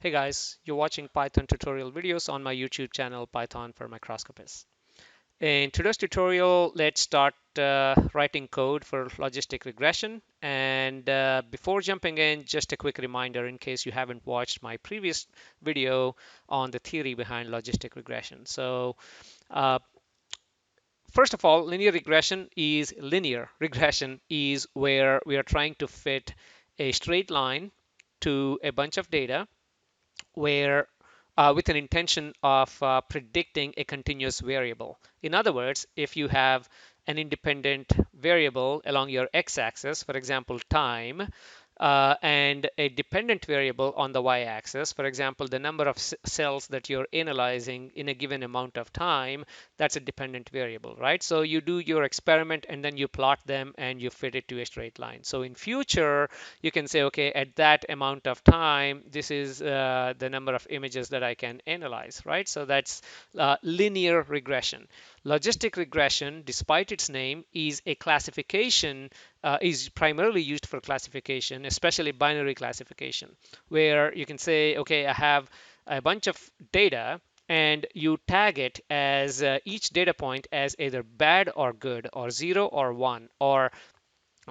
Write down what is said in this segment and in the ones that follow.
Hey guys, you're watching Python tutorial videos on my YouTube channel, Python for Microscopists. In today's tutorial, let's start writing code for logistic regression. And before jumping in, just a quick reminder in case you haven't watched my previous video on the theory behind logistic regression. So uh, first of all, linear regression is where we are trying to fit a straight line to a bunch of data where with an intention of predicting a continuous variable. In other words, if you have an independent variable along your x-axis, for example, time, and a dependent variable on the y-axis, for example, the number of cells that you're analyzing in a given amount of time, that's a dependent variable, right? So you do your experiment and then you plot them and you fit it to a straight line. So in future, you can say, okay, at that amount of time, this is the number of images that I can analyze, right? So that's linear regression. Logistic regression, despite its name, is a classification, is primarily used for classification, especially binary classification, where you can say, okay, I have a bunch of data and you tag it as each data point as either bad or good or 0 or 1 or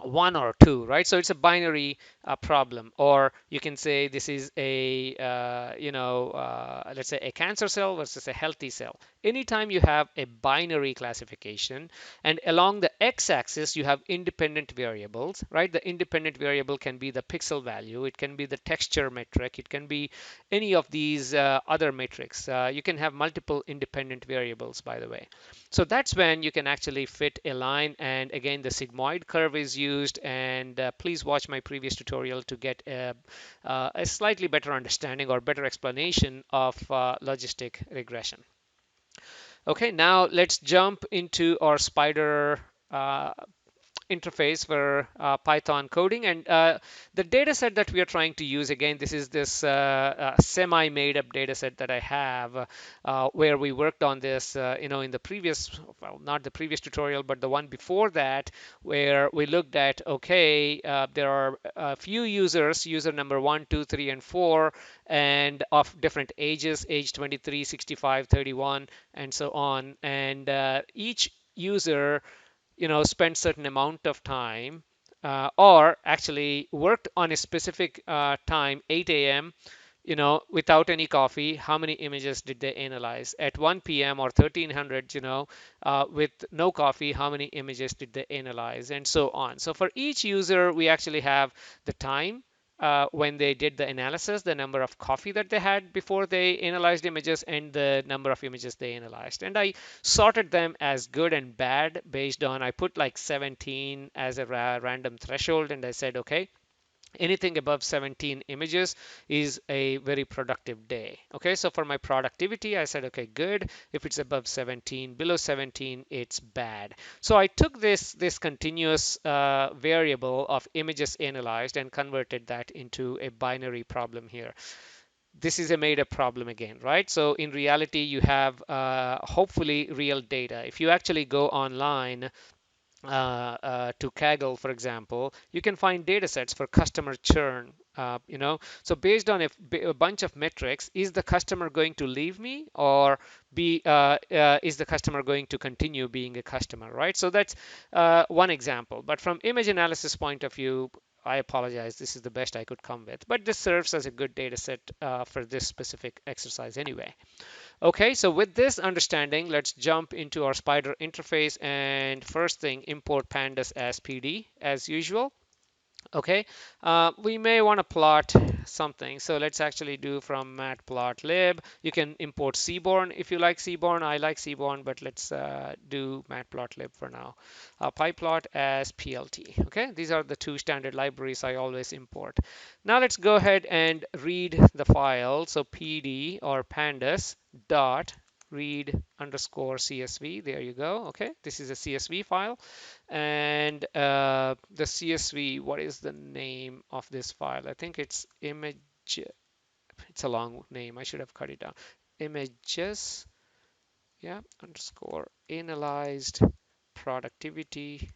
1 or 2, right? So it's a binary problem. Or you can say this is a, let's say a cancer cell versus a healthy cell. Anytime you have a binary classification and along the x-axis you have independent variables, right? The independent variable can be the pixel value, it can be the texture metric, it can be any of these other metrics. You can have multiple independent variables, by the way. So that's when you can actually fit a line, and again the sigmoid curve is used, and please watch my previous tutorial to get a slightly better understanding or better explanation of logistic regression. Okay, now let's jump into our spider interface for Python coding. And the data set that we are trying to use, again, this is this semi-made up data set that I have where we worked on this, in the previous, well, not the previous tutorial, but the one before that, where we looked at, okay, there are a few users, user number 1, 2, 3, and 4, and of different ages, age 23, 65, 31, and so on. And each user spent certain amount of time or actually worked on a specific time, 8 a.m., without any coffee, how many images did they analyze? At 1 p.m. or 1300, with no coffee, how many images did they analyze? And so on. So for each user, we actually have the time when they did the analysis, the number of coffee that they had before they analyzed images, and the number of images they analyzed. And I sorted them as good and bad based on, I put like 17 as a random threshold, and I said, okay, anything above 17 images is a very productive day. Okay, so for my productivity, I said, okay, good. If it's above 17, below 17, it's bad. So I took this continuous variable of images analyzed and converted that into a binary problem here. This is a made up problem again, right? So in reality, you have hopefully real data. If you actually go online to Kaggle, for example, you can find data sets for customer churn. So based on a bunch of metrics, is the customer going to leave me, or is the customer going to continue being a customer, right? So that's one example. But from image analysis point of view, I apologize, this is the best I could come with, but this serves as a good data set for this specific exercise anyway. Okay, so with this understanding, let's jump into our Spider interface, and first thing, import pandas as PD as usual. Okay, we may want to plot something, so let's actually do from matplotlib. You can import seaborn if you like seaborn. I like seaborn, but let's do matplotlib for now. pyplot as plt. Okay, these are the two standard libraries I always import. Now let's go ahead and read the file. So pd or pandas dot read underscore CSV. There you go. Okay, this is a CSV file, and the CSV, what is the name of this file? I think it's image. It's a long name. I should have cut it down. Images, yeah, underscore analyzed productivity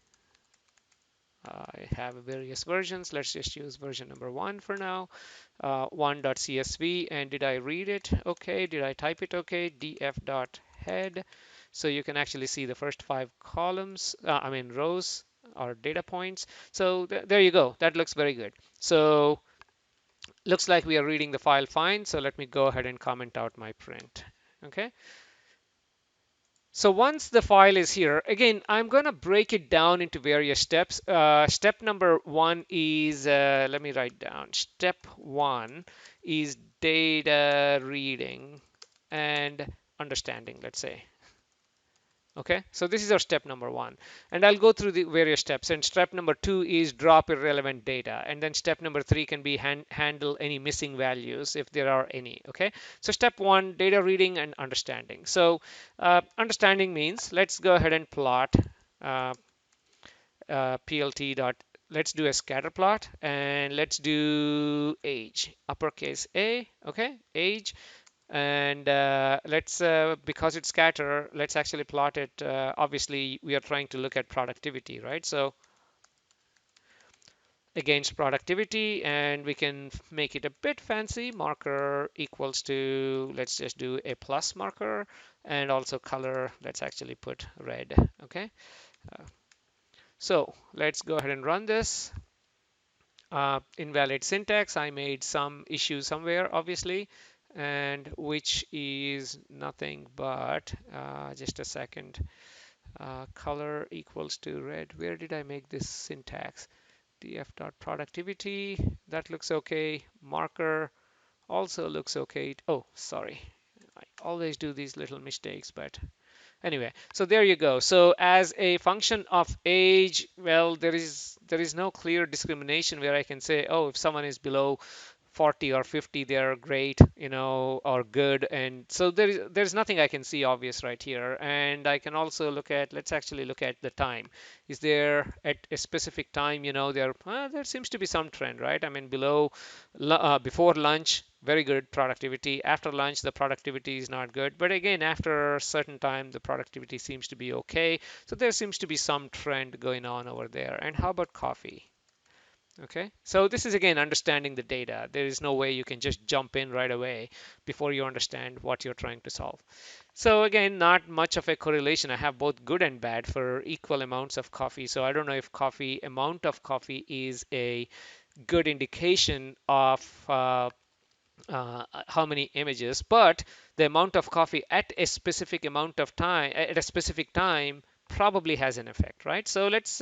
I have various versions. Let's just use version number 1 for now. 1.csv, and did I read it? Okay. Did I type it? Okay. df.head. So you can actually see the first 5 columns, I mean rows or data points. So there you go. That looks very good. So looks like we are reading the file fine. So let me go ahead and comment out my print. Okay. So once the file is here, again, I'm going to break it down into various steps. Step number 1 is, let me write down. Step 1 is data reading and understanding, let's say. Okay, so this is our step number 1, and I'll go through the various steps. And step number 2 is drop irrelevant data, and then step number 3 can be handle any missing values if there are any. Okay, so step 1, data reading and understanding. So understanding means let's go ahead and plot uh, plt dot. Let's do a scatter plot, and let's do age, uppercase A. Okay, age. And let's because it's scatter, let's actually plot it. Obviously we are trying to look at productivity, right? So against productivity, and we can make it a bit fancy. Marker equals to, let's just do a plus marker, and also color, let's actually put red. Okay, so let's go ahead and run this. Invalid syntax, I made some issue somewhere, obviously, and which is nothing but just a second. Color equals to red. Where did I make this syntax? df.productivity, that looks okay. Marker also looks okay. Oh, sorry, I always do these little mistakes, but anyway, so there you go. So as a function of age, well, there is no clear discrimination where I can say, oh, if someone is below 40 or 50, they're great, or good. And so there's nothing I can see obvious right here. And I can also look at, let's actually look at the time. Is there at a specific time, there seems to be some trend, right? I mean, before lunch, very good productivity. After lunch, the productivity is not good. But again, after a certain time, the productivity seems to be okay. So there seems to be some trend going on over there. And how about coffee? Okay, so this is again understanding the data. There is no way you can just jump in right away before you understand what you're trying to solve. So again, not much of a correlation. I have both good and bad for equal amounts of coffee. So I don't know if amount of coffee is a good indication of how many images, but the amount of coffee at a specific amount of time, at a specific time, probably has an effect, right? So let's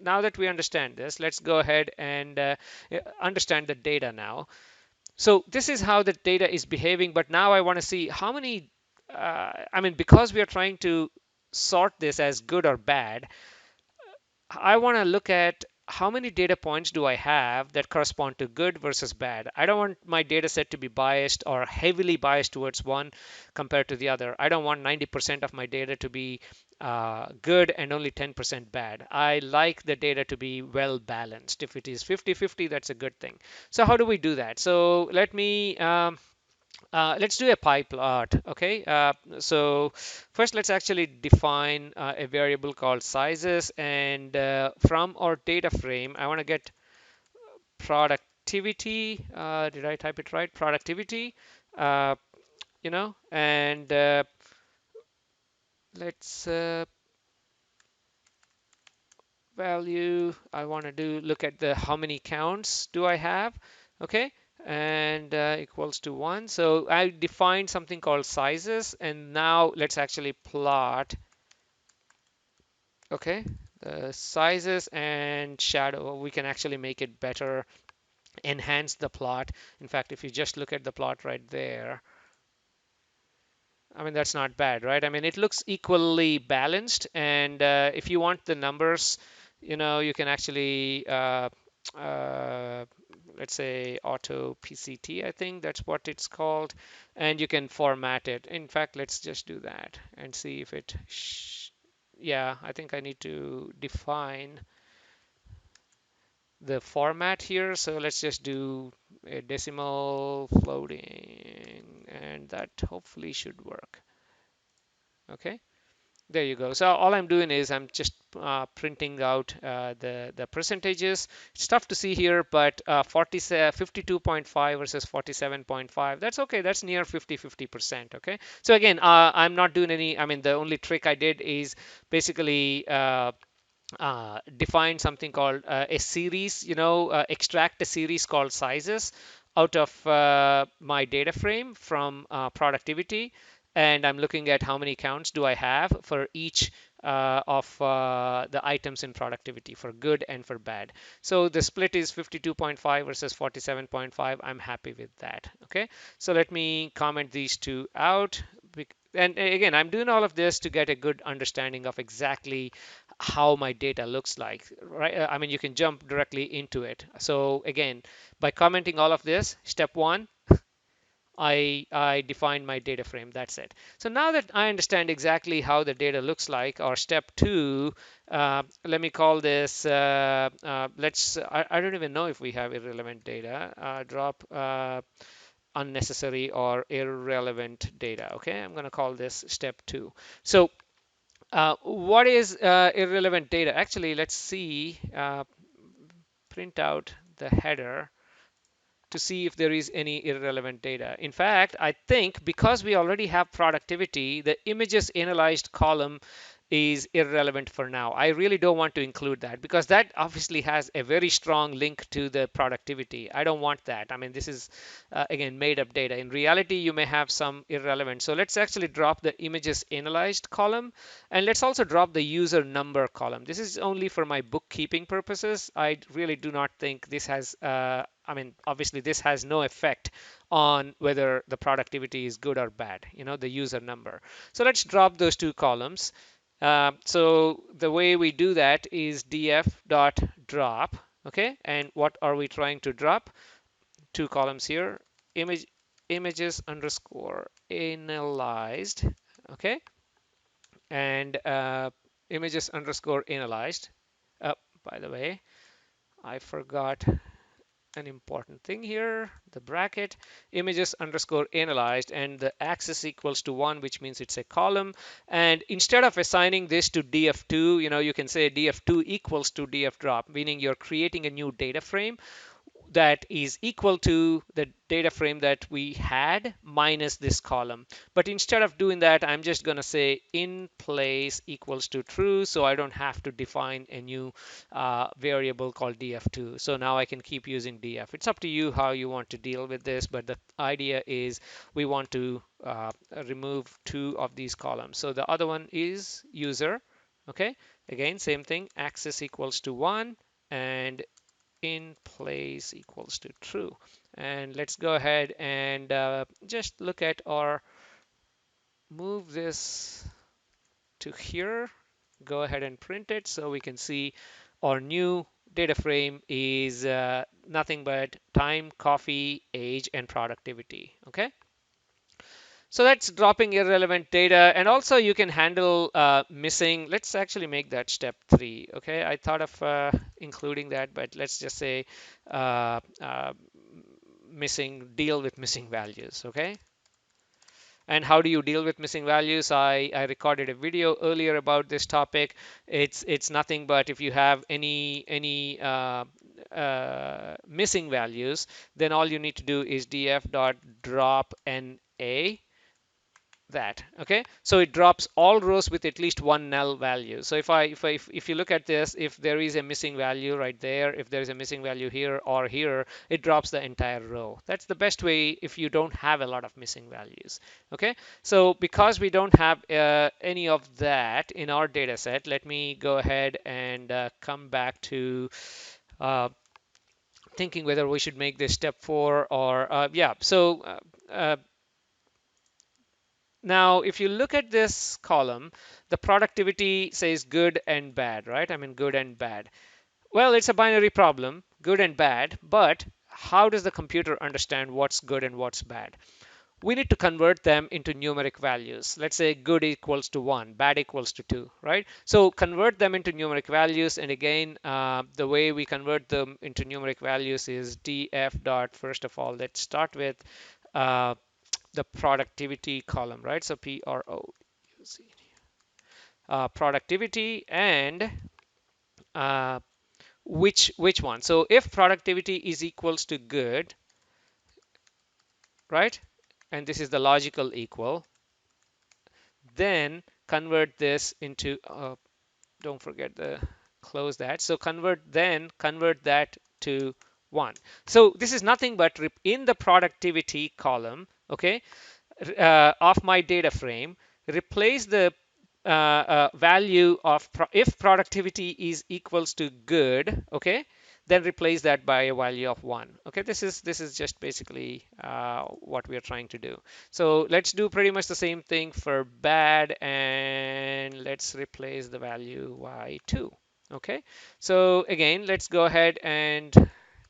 now that we understand this, let's go ahead and understand the data now. So this is how the data is behaving, but now I want to see how many, I mean, because we are trying to sort this as good or bad, I want to look at how many data points do I have that correspond to good versus bad. I don't want my data set to be biased or heavily biased towards one compared to the other. I don't want 90% of my data to be good and only 10% bad. I like the data to be well balanced. If it is 50-50, that's a good thing. So how do we do that? So let's do a pie plot. Okay, so first let's actually define a variable called sizes, and from our data frame I want to get productivity. Did I type it right? Productivity, uh, and let's value. I want to look at the how many counts do I have. Okay, and equals to 1. So I defined something called sizes, and now let's actually plot. Okay, the sizes and shadow, we can actually make it better, enhance the plot. In fact, if you just look at the plot right there, I mean, that's not bad, right? I mean, it looks equally balanced. And if you want the numbers, you can actually, uh, let's say auto PCT, I think that's what it's called. And you can format it. In fact, let's just do that and see if it, yeah, I think I need to define the format here. So let's just do a decimal floating, and that hopefully should work. Okay. There you go. So all I'm doing is I'm just printing out the percentages. It's tough to see here, but 52.5 versus 47.5. That's okay. That's near 50%. Okay. So again, I'm not doing any. I mean, the only trick I did is basically define something called a series, extract a series called sizes out of my data frame from productivity. And I'm looking at how many counts do I have for each of the items in productivity for good and for bad. So the split is 52.5 versus 47.5. I'm happy with that. Okay. So let me comment these two out. And again, I'm doing all of this to get a good understanding of exactly how my data looks like, right? I mean, you can jump directly into it. So again, by commenting all of this, step one, I defined my data frame. That's it. So now that I understand exactly how the data looks like, or step two, let me call this, I don't even know if we have irrelevant data. Drop unnecessary or irrelevant data. Okay, I'm going to call this step two. So what is irrelevant data? Actually, let's see, print out the header to see if there is any irrelevant data. In fact, I think because we already have productivity, the images analyzed column is irrelevant for now. I really don't want to include that because that obviously has a very strong link to the productivity. I don't want that. I mean, this is again made up data. In reality, you may have some irrelevant. So let's actually drop the images analyzed column, and let's also drop the user number column. This is only for my bookkeeping purposes. I really do not think this has I mean, obviously this has no effect on whether the productivity is good or bad, the user number. So let's drop those two columns. So the way we do that is df.drop. Okay, and what are we trying to drop? Two columns here, images underscore analyzed. Okay, and images underscore analyzed. By the way, I forgot an important thing here, the bracket, images underscore analyzed, and the axis equals to 1, which means it's a column. And instead of assigning this to df2, you can say df2 equals to df drop, meaning you're creating a new data frame that is equal to the data frame that we had minus this column. But instead of doing that, I'm just going to say in place equals to true, so I don't have to define a new variable called df2. So now I can keep using df. It's up to you how you want to deal with this, but the idea is we want to remove two of these columns. So the other one is user. Okay, again, same thing, axis equals to 1, and in place equals to true. And let's go ahead and just look at or move this to here. Go ahead and print it so we can see our new data frame is nothing but time, coffee, age, and productivity. Okay. So that's dropping irrelevant data. And also you can handle missing. Let's actually make that step 3. Okay, I thought of including that, but let's just say uh, uh, deal with missing values. Okay. And how do you deal with missing values? I recorded a video earlier about this topic. It's nothing but if you have any missing values, then all you need to do is df.drop na that. Okay, so it drops all rows with at least one null value. So if you look at this, if there is a missing value right there, if there is a missing value here or here, it drops the entire row. That's the best way if you don't have a lot of missing values. Okay, so because we don't have any of that in our data set, let me go ahead and come back to uh, thinking whether we should make this step 4 or yeah. So now, if you look at this column, the productivity says good and bad, right? I mean, good and bad. Well, it's a binary problem, good and bad, but how does the computer understand what's good and what's bad? We need to convert them into numeric values. Let's say good equals to 1, bad equals to 2, right? So convert them into numeric values. And again, the way we convert them into numeric values is df dot, first of all, let's start with uh, the productivity column, right? So PROUC. productivity and which one. So if productivity is equals to good, right? And this is the logical equal, then convert this into don't forget the close that. So convert that to 1. So this is nothing but in the productivity column, okay, of my data frame, replace the value of if productivity is equals to good, okay, then replace that by a value of 1. Okay, this is just basically what we are trying to do. So let's do pretty much the same thing for bad, and let's replace the value by 2. Okay, so again, let's go ahead and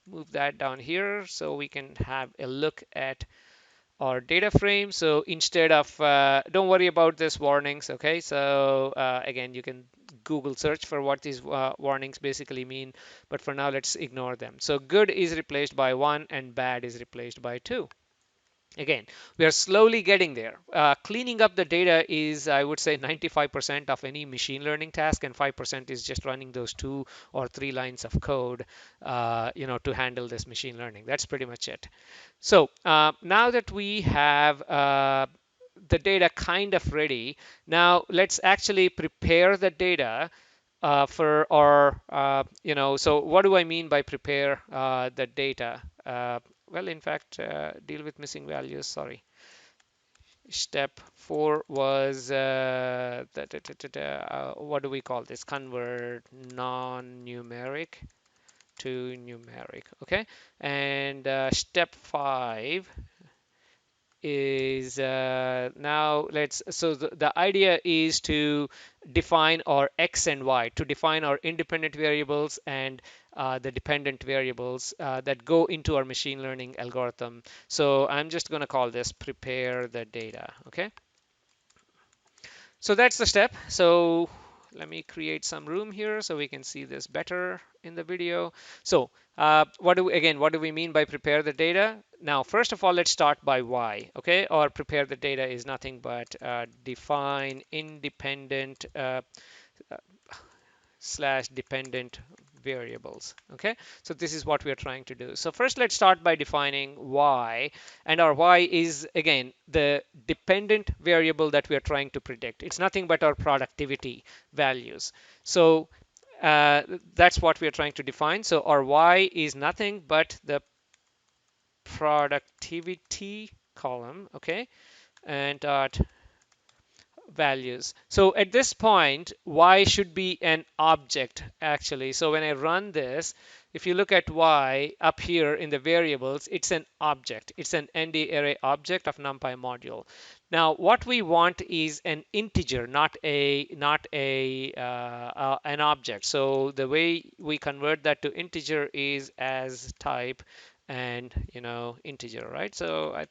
move that down here so we can have a look at our data frame. So instead of, don't worry about this warnings, okay? So again, you can Google search for what these warnings basically mean, but for now, let's ignore them. So good is replaced by 1 and bad is replaced by 2. Again, we are slowly getting there. Cleaning up the data is, I would say, 95% of any machine learning task, and 5% is just running those 2 or 3 lines of code, to handle this machine learning. That's pretty much it. So now that we have the data kind of ready, now let's actually prepare the data for our, so what do I mean by prepare the data? Well, in fact, deal with missing values, sorry. Step 4 was, what do we call this? Convert non-numeric to numeric, okay? And step 5 is now so the idea is to define our x and y, to define our independent variables and the dependent variables that go into our machine learning algorithm. So I'm just going to call this prepare the data, okay? So that's the step. So let me create some room here so we can see this better in the video. So what do we mean by prepare the data? Now, first of all, let's start by why, okay? Or prepare the data is nothing but define independent slash dependent variables. Okay, so this is what we are trying to do. So first, let's start by defining y, and our y is again the dependent variable that we are trying to predict. It's nothing but our productivity values. So that's what we are trying to define. So our y is nothing but the productivity column, okay, and dot values. So at this point, y should be an object actually. So when I run this, if you look at y up here in the variables, it's an object. It's an nd array object of NumPy module. Now what we want is an integer, not an object. So the way we convert that to integer is as type and integer, right? So I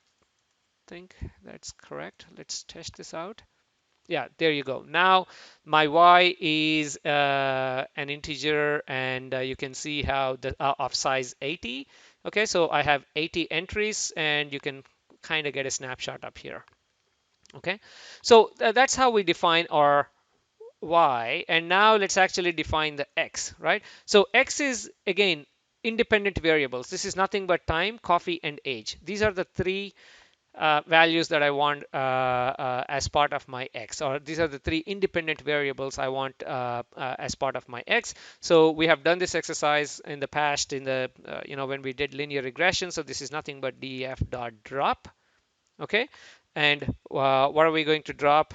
think that's correct. Let's test this out. Yeah, there you go. Now my y is an integer, and you can see how the of size 80. Okay, so I have 80 entries, and you can kind of get a snapshot up here. Okay, so that's how we define our y. And now let's actually define the x, right? So x is again independent variables. This is nothing but time, coffee, and age. These are the three values that I want as part of my x, or these are the three independent variables I want as part of my x. So we have done this exercise in the past in the when we did linear regression. So this is nothing but def dot drop, okay? And what are we going to drop?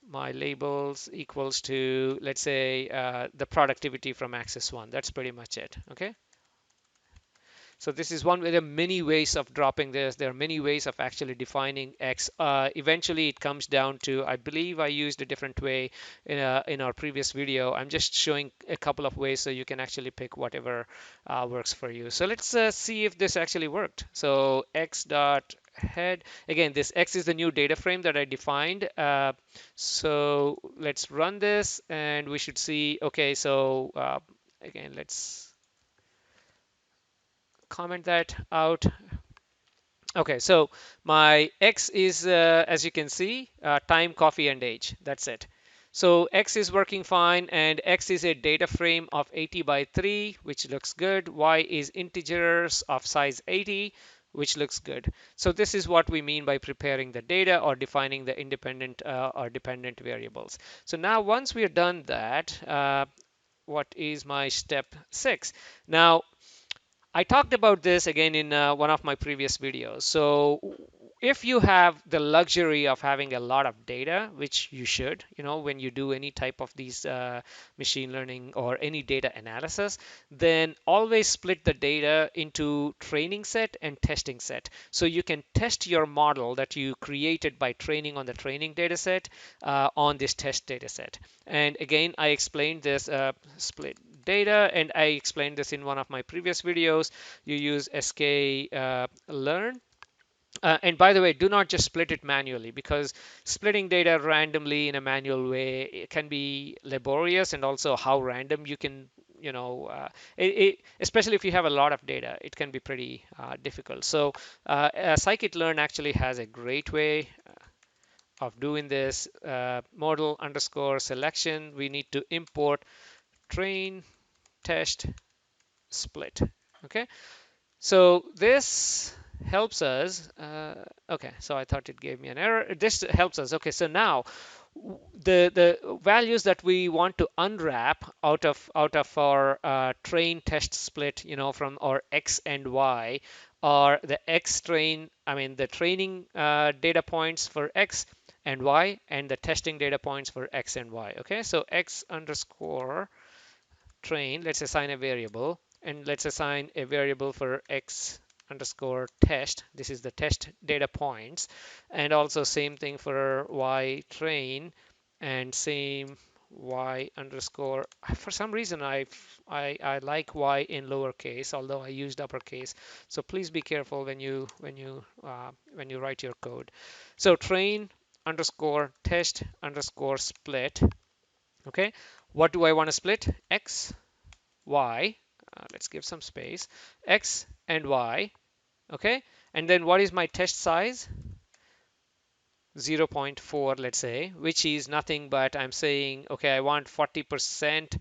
My labels equals to, let's say, the productivity from axis 1. That's pretty much it, okay? So this is one way. There are many ways of dropping this. There are many ways of actually defining x. Eventually, it comes down to, I believe I used a different way in our previous video. I'm just showing a couple of ways so you can actually pick whatever works for you. So let's see if this actually worked. So x dot head. Again, this x is the new data frame that I defined. So let's run this, and we should see, okay, so again, let's comment that out. Okay, so my x is, as you can see, time, coffee, and age. That's it. So X is working fine, and X is a data frame of 80 by 3, which looks good. Y is integers of size 80, which looks good. So this is what we mean by preparing the data or defining the independent or dependent variables. So now once we are done that, what is my step 6? Now, I talked about this again in one of my previous videos. So if you have the luxury of having a lot of data, which you should, when you do any type of these machine learning or any data analysis, then always split the data into training set and testing set. So you can test your model that you created by training on the training data set on this test data set. And again, I explained this split data, and I explained this in one of my previous videos. You use scikit-learn. And by the way, do not just split it manually, because splitting data randomly in a manual way, it can be laborious, and also how random you can, especially if you have a lot of data, it can be pretty difficult. So scikit-learn actually has a great way of doing this. Model underscore selection, we need to import train test split. Okay, so this helps us. Okay, so I thought it gave me an error. This helps us. Okay, so now the values that we want to unwrap out of our train test split, from our x and y, are the x train. I mean the training data points for x and y, and the testing data points for x and y. Okay, so x underscore train, let's assign a variable, and let's assign a variable for x underscore test. This is the test data points, and also same thing for y train, and same y underscore. For some reason, I like y in lowercase, although I used uppercase. So please be careful when you write your code. So train underscore test underscore split. Okay, what do I want to split? X, y, let's give some space, x and y. Okay, and then what is my test size? 0.4, let's say, which is nothing but I'm saying, okay, I want 40%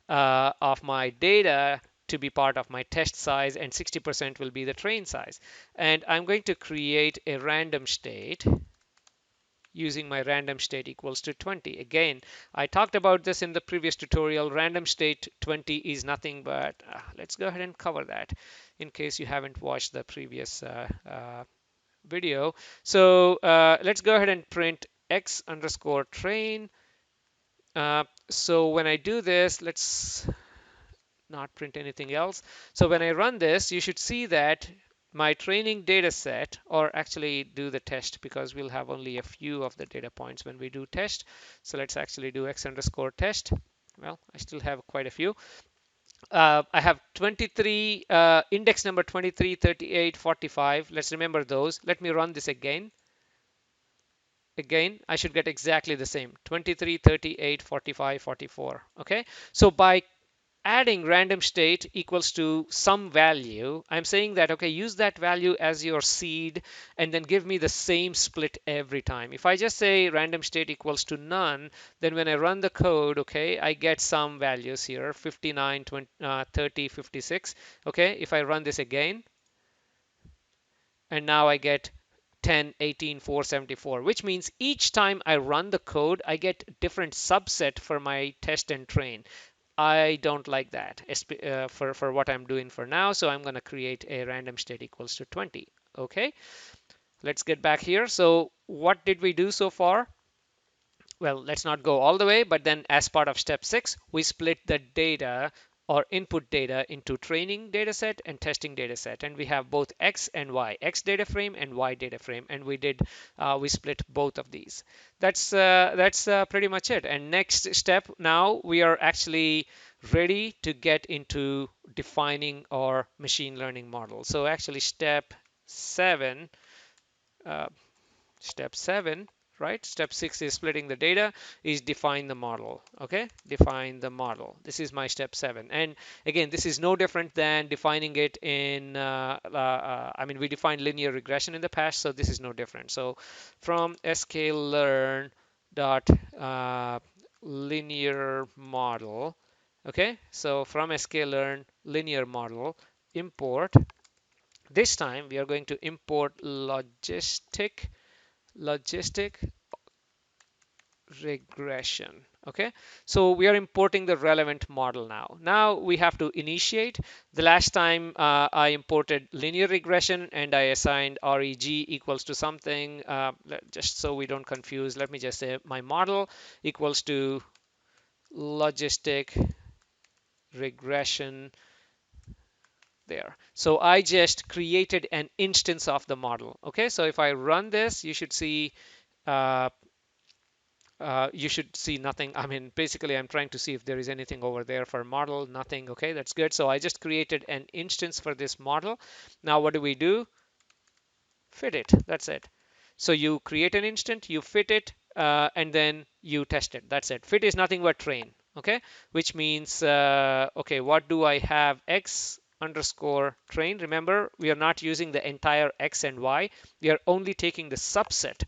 of my data to be part of my test size, and 60% will be the train size. And I'm going to create a random state using my random state equals to 20. Again, I talked about this in the previous tutorial. Random state 20 is nothing but, let's go ahead and cover that in case you haven't watched the previous video. So let's go ahead and print x underscore train. So when I do this, let's not print anything else. So when I run this, you should see that my training data set, or actually do the test, because we'll have only a few of the data points when we do test. So let's actually do x underscore test. Well, I still have quite a few. I have 23, index number 23, 38, 45. Let's remember those. Let me run this again. Again, I should get exactly the same: 23, 38, 45, 44. Okay, so by adding random state equals to some value, I'm saying that, okay, use that value as your seed, and then give me the same split every time. If I just say random state equals to none, then when I run the code, okay, I get some values here: 59, 20, 30, 56. Okay, if I run this again, and now I get 10, 18, 474, which means each time I run the code, I get different subset for my test and train. I don't like that for what I'm doing for now. So I'm going to create a random state equals to 20. Okay, let's get back here. So what did we do so far? Well, let's not go all the way, but then as part of step 6, we split the data or input data into training data set and testing data set, and we have both x and y, x data frame and y data frame, and we split both of these. That's pretty much it. And next step, now we are actually ready to get into defining our machine learning model. So actually step 7, uh, step 7, right? Step 6 is splitting the data, is define the model. Okay, define the model. This is my step 7. And again, this is no different than defining it in, I mean, we defined linear regression in the past, so this is no different. So from scikit-learn dot linear model. Okay, so from scikit-learn linear model, import. This time we are going to import logistic regression. Okay, so we are importing the relevant model now. Now we have to initiate. The last time I imported linear regression and I assigned reg equals to something. Just so we don't confuse, let me just say my model equals to logistic regression there. So I just created an instance of the model. Okay, so if I run this, uh, you should see nothing. I mean, basically, I'm trying to see if there is anything over there for model. Nothing. Okay, that's good. So I just created an instance for this model. Now, what do we do? Fit it. That's it. So you create an instant, you fit it, and then you test it. That's it. Fit is nothing but train. Okay, which means, okay, what do I have? X underscore train. Remember, we are not using the entire X and Y. We are only taking the subset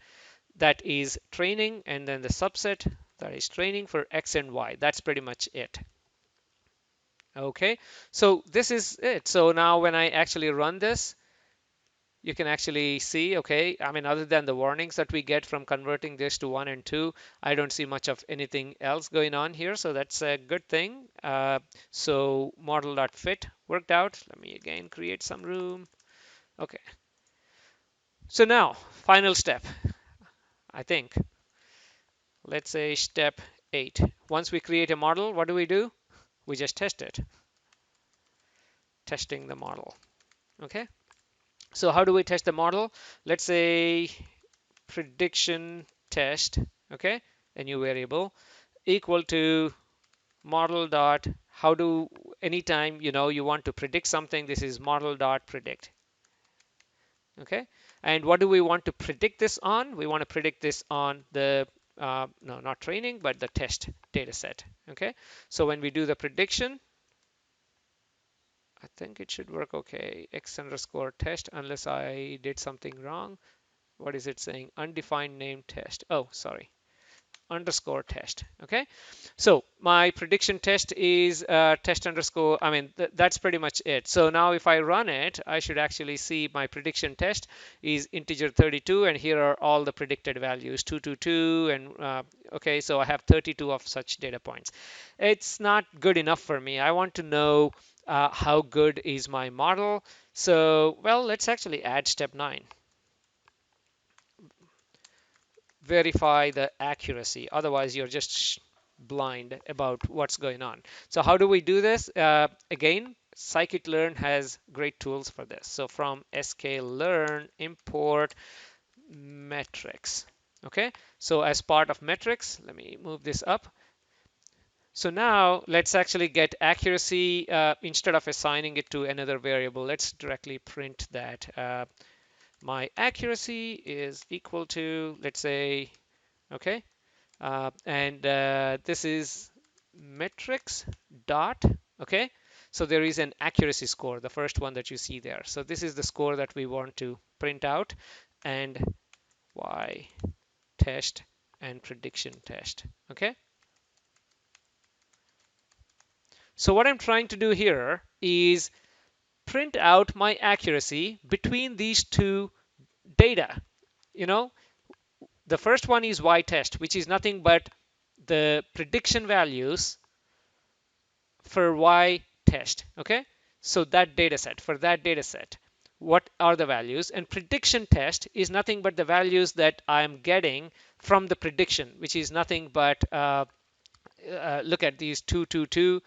that is training and then the subset that is training for X and Y. That's pretty much it. Okay, so this is it. So now when I actually run this, you can actually see, okay, I mean, other than the warnings that we get from converting this to 1 and 2, I don't see much of anything else going on here. So that's a good thing. So model.fit worked out. Let me again create some room. Okay. So now, final step, I think. Let's say step 8. Once we create a model, what do? We just test it. Testing the model. Okay. So how do we test the model? Let's say prediction test. Okay. A new variable equal to model dot how do anytime you want to predict something, this is model dot predict. Okay, and what do we want to predict this on? We want to predict this on the no, not training, but the test data set. Okay, so when we do the prediction, I think it should work okay. X underscore test, unless I did something wrong. What is it saying? Undefined name test. Oh, sorry. Underscore test. Okay, so my prediction test is test underscore. I mean, that's pretty much it. So now if I run it, I should actually see my prediction test is integer 32, and here are all the predicted values 222, and okay, so I have 32 of such data points. It's not good enough for me. I want to know how good is my model. So, well, let's actually add step 9. Verify the accuracy. Otherwise, you're just blind about what's going on. So how do we do this? Again, scikit-learn has great tools for this. So from sklearn, import metrics. Okay, so as part of metrics, let me move this up. So now let's actually get accuracy instead of assigning it to another variable. Let's directly print that my accuracy is equal to, let's say, okay, and this is metrics dot, okay, so there is an accuracy score, the first one that you see there. So this is the score that we want to print out, and y test and prediction test. Okay, so what I'm trying to do here is print out my accuracy between these two data. You know, the first one is y test, which is nothing but the prediction values for y test. Okay, so that data set, for that data set, what are the values? And prediction test is nothing but the values that I'm getting from the prediction, which is nothing but look at these 222,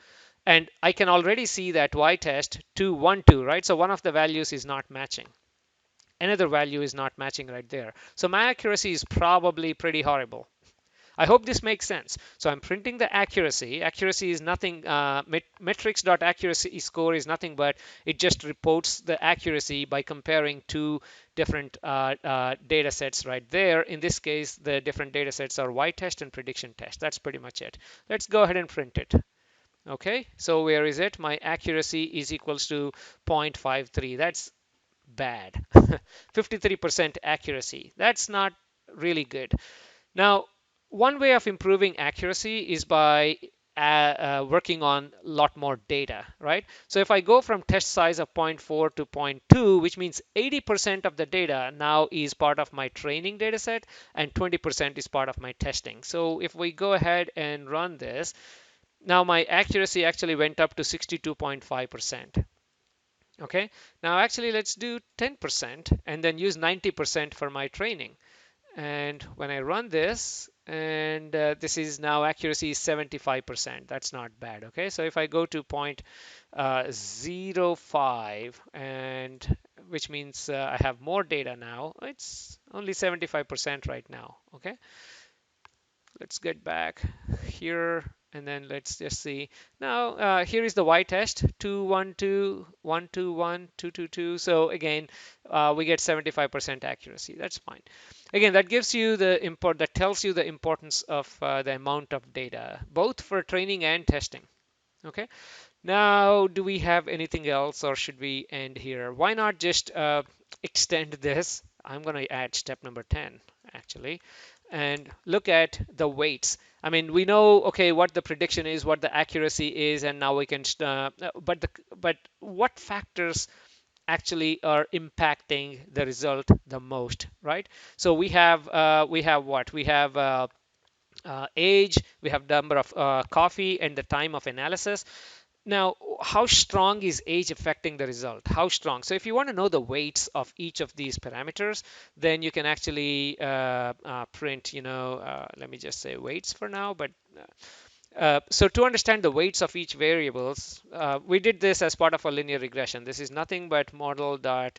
and I can already see that y test 212, right? So one of the values is not matching, another value is not matching right there. So my accuracy is probably pretty horrible. I hope this makes sense. So I'm printing the accuracy. Accuracy is nothing, metrics.accuracy score is nothing but it just reports the accuracy by comparing two different data sets right there. In this case, the different data sets are y test and prediction test. That's pretty much it. Let's go ahead and print it. Okay, so where is it? My accuracy is equals to 0.53. That's bad. 53% accuracy. That's not really good. Now, one way of improving accuracy is by working on a lot more data, right? So if I go from test size of zero point 0.4 to zero point 0.2, which means 80% of the data now is part of my training data set and 20% is part of my testing. So if we go ahead and run this, now my accuracy actually went up to 62.5%. Okay, now actually let's do 10% and then use 90% for my training. And when I run this, and this is now accuracy is 75%. That's not bad. Okay, so if I go to 0.05, and which means I have more data now, it's only 75% right now. Okay, let's get back here and then let's just see. Now here is the y-test 212 121 222. So again we get 75% accuracy. That's fine. Again, that gives you the import, that tells you the importance of the amount of data both for training and testing. Okay, now do we have anything else or should we end here? Why not just extend this? I'm going to add step number 10 actually and look at the weights. I mean, we know, okay, what the prediction is, what the accuracy is, and now we can, but what factors actually are impacting the result the most, right? So we have what? We have age, we have number of coffee and the time of analysis. Now, how strong is age affecting the result? How strong? So if you want to know the weights of each of these parameters, then you can actually print, let me just say weights for now, but so to understand the weights of each variables, we did this as part of a linear regression. This is nothing but model dot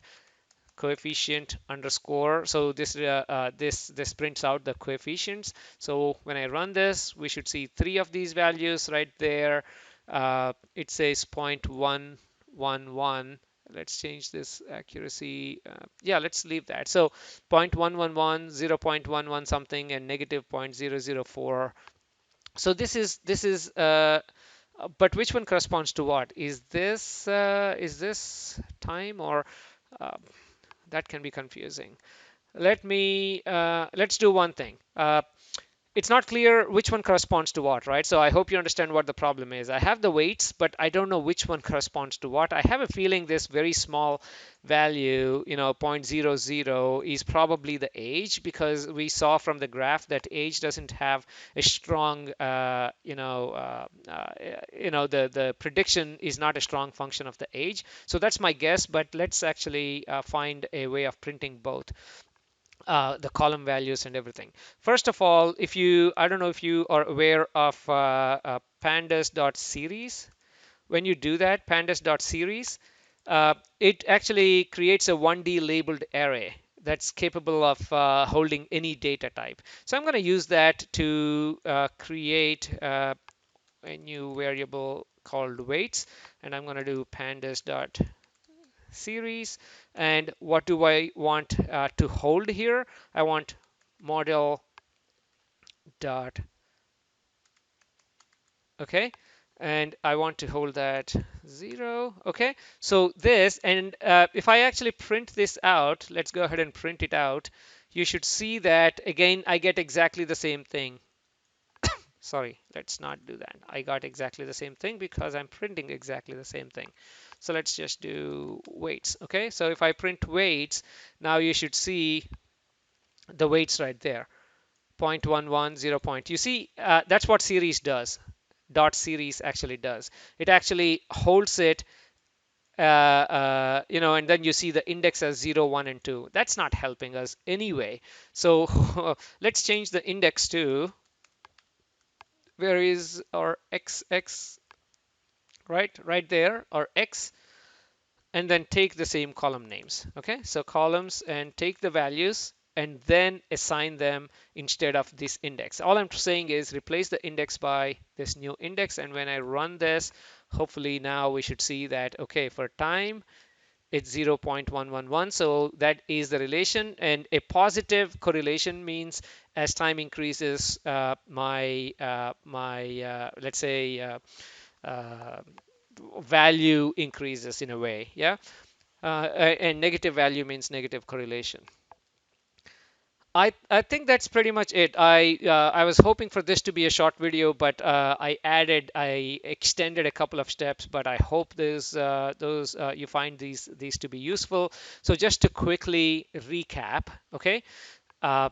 coefficient underscore. So this prints out the coefficients. So when I run this, we should see three of these values right there. It says 0.111. Let's change this accuracy. Yeah, let's leave that. So 0.111, 0.11 something, and negative 0.004. So this is but which one corresponds to what? Is this time or uh, that can be confusing. Let's do one thing. It's not clear which one corresponds to what, right? So I hope you understand what the problem is. I have the weights, but I don't know which one corresponds to what. I have a feeling this very small value, zero point 0.00, is probably the age, because we saw from the graph that age doesn't have a strong, the prediction is not a strong function of the age. So that's my guess, but let's actually find a way of printing both the column values and everything. First of all, I don't know if you are aware of pandas.series. When you do that, pandas.series, it actually creates a 1D labeled array that's capable of holding any data type. So I'm going to use that to create a new variable called weights, and I'm going to do pandas.series. And what do I want to hold here? I want model dot, okay, and I want to hold that 0. Okay, so this, and if I actually print this out, let's go ahead and print it out. You should see that again I get exactly the same thing. Sorry, let's not do that. I got exactly the same thing because I'm printing exactly the same thing. So let's just do weights. Okay, so if I print weights, now you should see the weights right there. 0.11, 0. You see, that's what series does. Dot series actually does. It actually holds it, and then you see the index as 0, 1, and 2. That's not helping us anyway. So let's change the index to, where is our XX, right there, our X, and then take the same column names. Okay, so columns, and take the values and then assign them instead of this index. All I'm saying is replace the index by this new index, and when I run this, hopefully now we should see that, okay, for time it's 0.111. So that is the relation, and a positive correlation means as time increases, let's say uh, value increases in a way. Yeah, and negative value means negative correlation. I think that's pretty much it. I was hoping for this to be a short video, but I extended a couple of steps. But I hope those you find these to be useful. So just to quickly recap, okay, uh,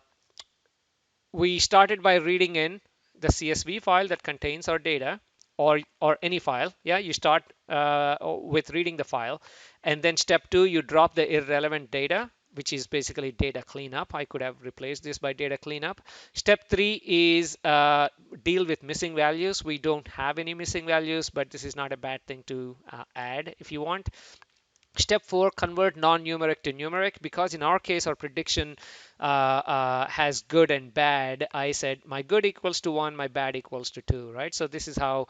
we started by reading in the CSV file that contains our data, or any file. Yeah, you start with reading the file, and then step two, you drop the irrelevant data, which is basically data cleanup. I could have replaced this by data cleanup. Step three is deal with missing values. We don't have any missing values, but this is not a bad thing to add if you want. Step four, convert non-numeric to numeric. Because in our case, our prediction has good and bad. I said my good equals to 1, my bad equals to 2, right? So this is how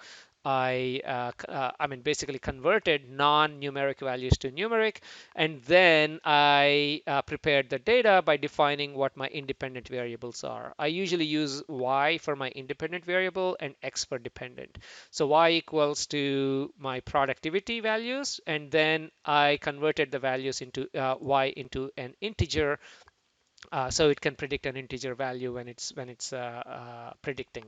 I mean, basically converted non-numeric values to numeric. And then I prepared the data by defining what my independent variables are. I usually use y for my independent variable and x for dependent. So y equals to my productivity values, and then I converted the values into y into an integer, so it can predict an integer value when it's predicting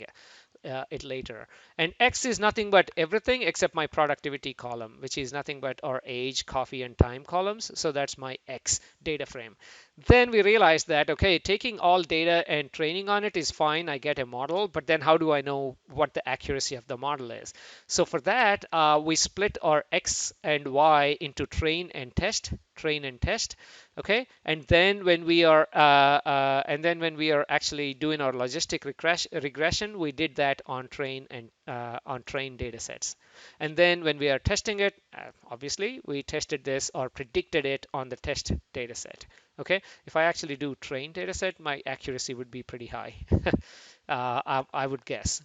it later. And X is nothing but everything except my productivity column, which is nothing but our age, coffee, and time columns. So that's my X data frame. Then we realized that, okay, taking all data and training on it is fine. I get a model, but then how do I know what the accuracy of the model is? So for that, we split our X and Y into train and test. Okay, and then when we are actually doing our logistic regression, we did that on train data sets. And then when we are testing it, obviously we tested this or predicted it on the test data set. Okay, if I actually do train data set, my accuracy would be pretty high. I would guess.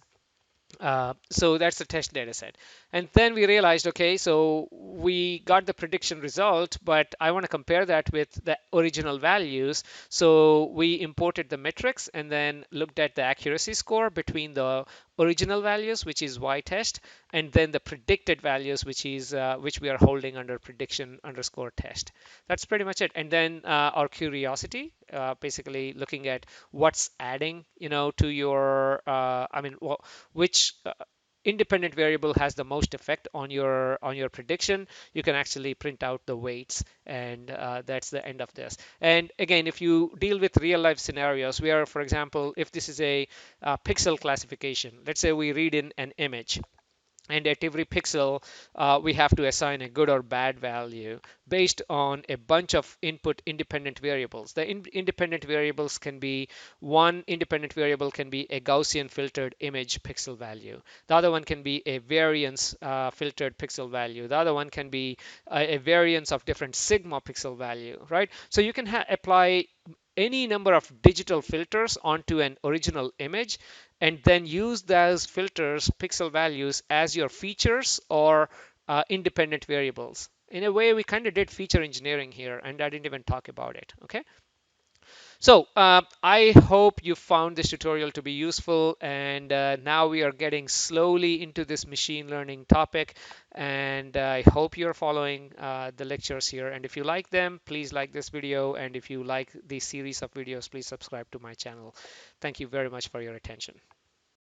So that's the test data set. And then we realized, okay, so we got the prediction result, but I want to compare that with the original values. So we imported the metrics and then looked at the accuracy score between the original values, which is y test, and then the predicted values, which we are holding under prediction underscore test. That's pretty much it. And then our curiosity, basically looking at what's adding, to your, I mean, which independent variable has the most effect on your prediction. You can actually print out the weights, and that's the end of this. And again, if you deal with real life scenarios where, for example, if this is a pixel classification, let's say we read in an image, and at every pixel we have to assign a good or bad value based on a bunch of input independent variables. The independent variables can be, one independent variable can be a Gaussian filtered image pixel value. The other one can be a variance filtered pixel value. The other one can be a variance of different sigma pixel value, right? So you can apply any number of digital filters onto an original image, and then use those filters pixel values as your features or independent variables. In a way, we kind of did feature engineering here, and I didn't even talk about it. Okay, so I hope you found this tutorial to be useful, and now we are getting slowly into this machine learning topic, and I hope you're following the lectures here. And if you like them, please like this video, and if you like this series of videos, please subscribe to my channel. Thank you very much for your attention.